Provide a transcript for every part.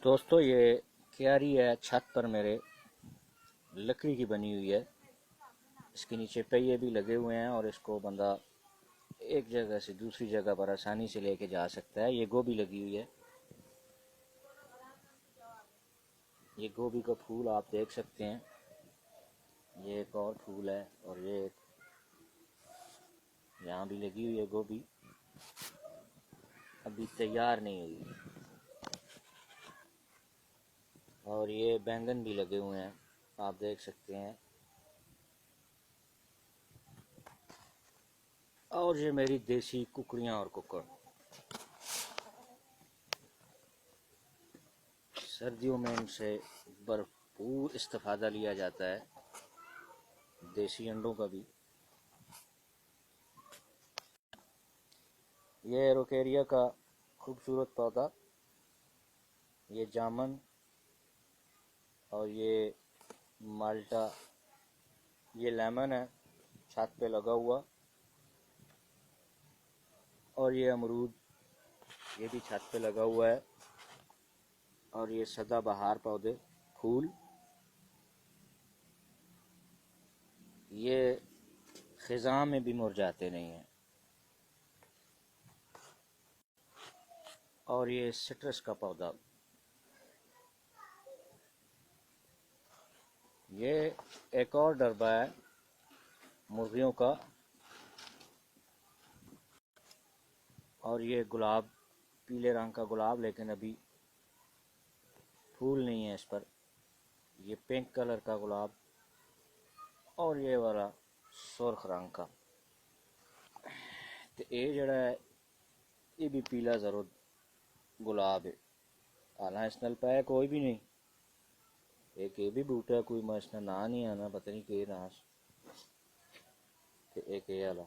दोस्तों ये क्यारी है छत पर मेरे, लकड़ी की बनी हुई है। इसके नीचे पहिए भी लगे हुए हैं और इसको बंदा एक जगह से दूसरी जगह पर आसानी से लेके जा सकता है। ये गोभी लगी हुई है, ये गोभी का फूल आप देख सकते हैं। ये एक और फूल है और ये यहाँ भी लगी हुई है गोभी, अभी तैयार नहीं हुई। और ये बैंगन भी लगे हुए हैं, आप देख सकते हैं। और ये मेरी देसी कुकड़ियाँ और कुकर। सर्दियों में इनसे भरपूर इस्तेफादा लिया जाता है, देसी अंडों का भी। ये एरोकेरिया का खूबसूरत पौधा, ये जामन और ये माल्टा, ये लेमन है छत पे लगा हुआ। और ये अमरूद, ये भी छत पे लगा हुआ है। और ये सदाबहार पौधे फूल, ये खिज़ां में भी मुरझाते नहीं हैं। और ये सिट्रस का पौधा, ये एक और डरबा है मुर्गियों का। और ये गुलाब, पीले रंग का गुलाब, लेकिन अभी फूल नहीं है इस पर। ये पिंक कलर का गुलाब और ये वाला सुर्ख रंग का। तो ये जड़ा है ये भी पीला जरूर गुलाब है। हालांकि इस नाल पाया कोई भी नहीं। एक ये भी बूटा कोई मैं इसका ना नहीं आना, पता नहीं के ना। तो एक ये वाला,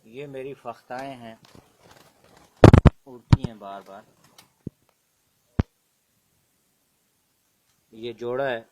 ये मेरी फख्ताएं हैं, उड़ती हैं बार बार। ये जोड़ा है,